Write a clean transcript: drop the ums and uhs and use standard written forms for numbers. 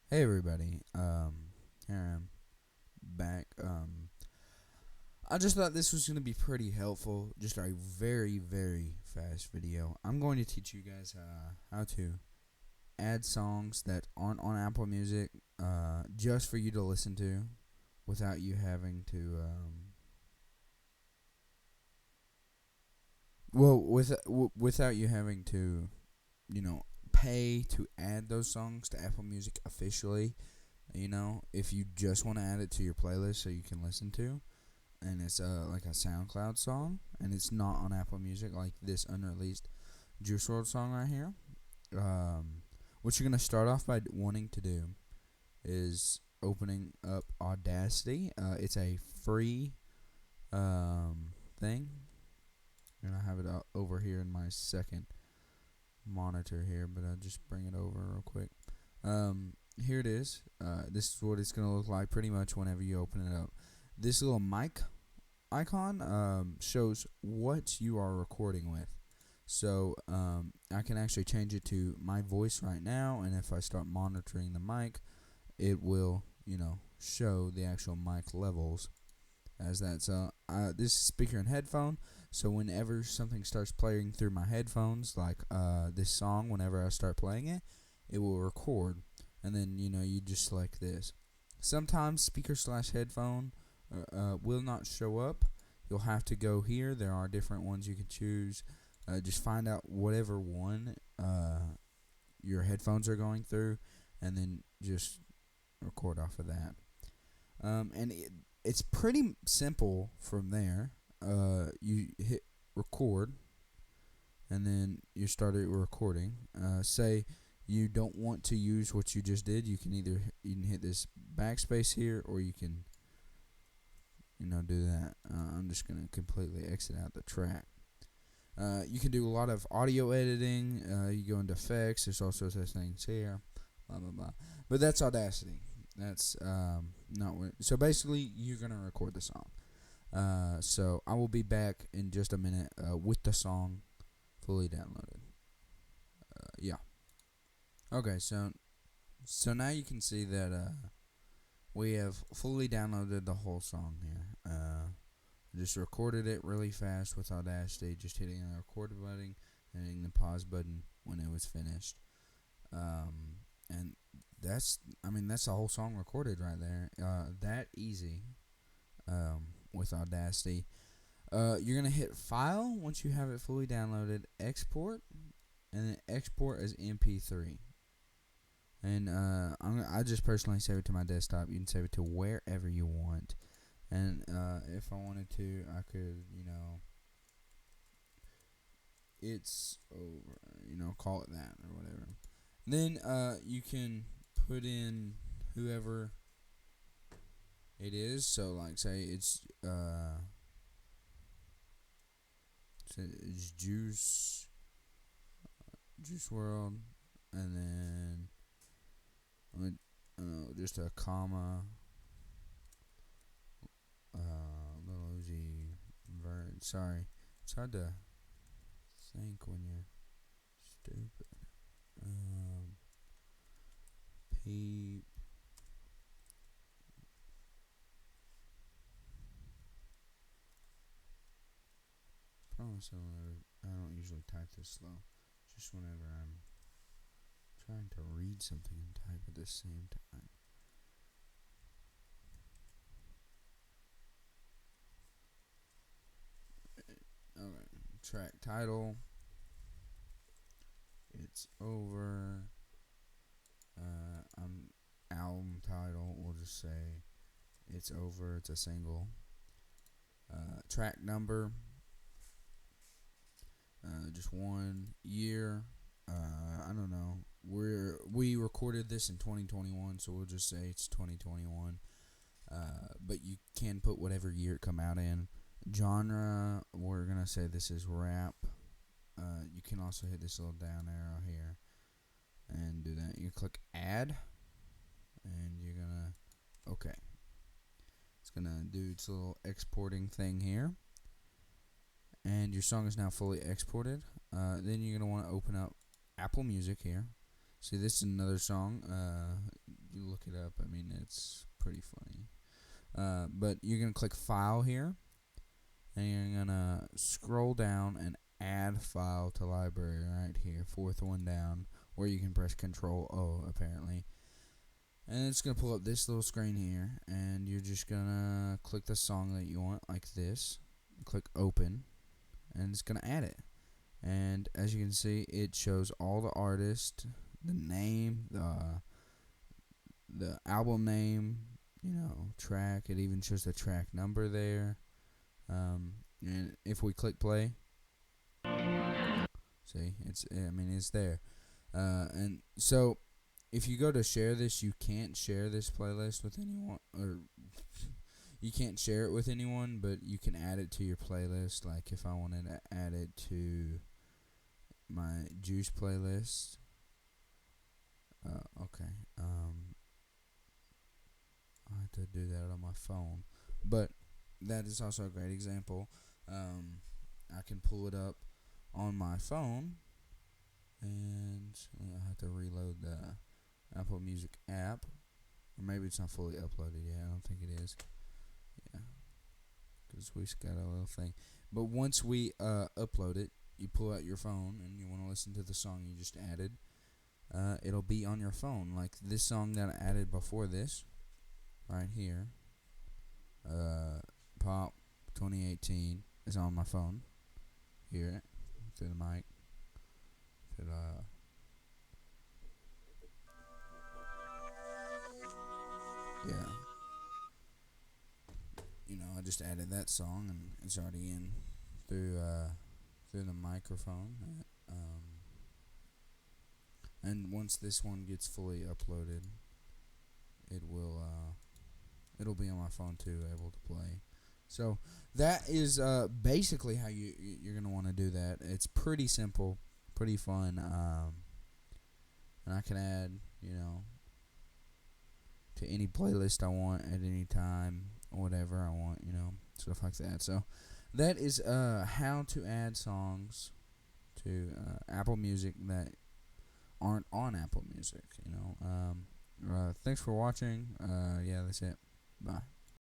Hey everybody, here I am back. I just thought this was going to be pretty helpful. Just a very, very fast video. I'm going to teach you guys how to add songs that aren't on Apple Music, just for you to listen to, without you having to, without you having to, you know, pay to add those songs to Apple Music officially. If you just want to add it to your playlist so you can listen to, and it's like a SoundCloud song, and it's not on Apple Music like this unreleased JuiceWRLD song right here. What you're gonna start off by wanting to do is opening up Audacity. It's a free thing, and I have it over here in my second monitor here, but I'll just bring it over real quick. Here it is. This is what it's gonna look like pretty much whenever you open it up. This little mic icon shows what you are recording with. So I can actually change it to my voice right now, and if I start monitoring the mic, it will, show the actual mic levels as that. So this is speaker and headphone. So whenever something starts playing through my headphones, like this song, whenever I start playing it, it will record, and then you just select this. Sometimes speaker/headphone will not show up. You'll have to go here. There are different ones you can choose. Just find out whatever one your headphones are going through, and then just record off of that. It's pretty simple from there. You hit record, and then you start recording. Say you don't want to use what you just did. You can hit this backspace here, or you can do that. I'm just going to completely exit out the track. You can do a lot of audio editing. You go into effects. There's all sorts of things here. Blah, blah, blah. But that's Audacity. That's not what. So basically, you're going to record the song. So I will be back in just a minute with the song fully downloaded. Yeah. Okay, so now you can see that we have fully downloaded the whole song here. Just recorded it really fast with Audacity, just hitting the record button and hitting the pause button when it was finished. And that's the whole song recorded right there. That easy with Audacity. You're going to hit File once you have it fully downloaded, Export, and then export as MP3. And I just personally save it to my desktop. You can save it to wherever you want. And if I wanted to, I could, it's over, call it that or whatever. Then you can put in whoever it is. So, like, say it's Juice World, and then just a comma, little Uzi Vert. Sorry, it's hard to think when you're stupid. Peep. Promise I don't usually type this slow. Just whenever I'm trying to read something and type at the same time. Okay, track title. It's over. Album title. We'll just say it's over. It's a single. Track number. Just 1 year. I don't know. We recorded this in 2021, so we'll just say it's 2021. But you can put whatever year it come out in. Genre, we're gonna say this is rap. You can also hit this little down arrow here and do that. You click add, and you're gonna okay. It's gonna do its little exporting thing here, and your song is now fully exported. Then you're gonna want to open up Apple Music here, See, this is another song. You look it up. I mean, it's pretty funny. But you're gonna click File here, and you're gonna scroll down and add file to library right here, fourth one down, or you can press Control O apparently. And it's gonna pull up this little screen here, and you're just gonna click the song that you want, like this. Click Open, and it's gonna add it. And as you can see, it shows all the artists, the name, the album name, track. It even shows the track number there. And if we click play, see, it's there. And so if you go to share this, you can't share this playlist with anyone, or you can't share it with anyone, but you can add it to your playlist. Like if I wanted to add it to my Juice playlist. Okay. I have to do that on my phone, but that is also a great example. I can pull it up on my phone, and I have to reload the Apple Music app, or maybe it's not fully uploaded yet. I don't think it is. Yeah, because we got a little thing. But once we upload it, you pull out your phone and you want to listen to the song you just added. It'll be on your phone, like this song that I added before this, right here. Pop 2018 is on my phone. Hear it through the mic. Yeah. I just added that song and it's already in through the microphone. And once this one gets fully uploaded, it'll be on my phone too, able to play. So that is basically how you're gonna want to do that. It's pretty simple, pretty fun, and I can add to any playlist I want at any time, or whatever I want, stuff like that. So that is how to add songs to Apple Music that aren't on Apple Music. Thanks for watching. Yeah, that's it. Bye.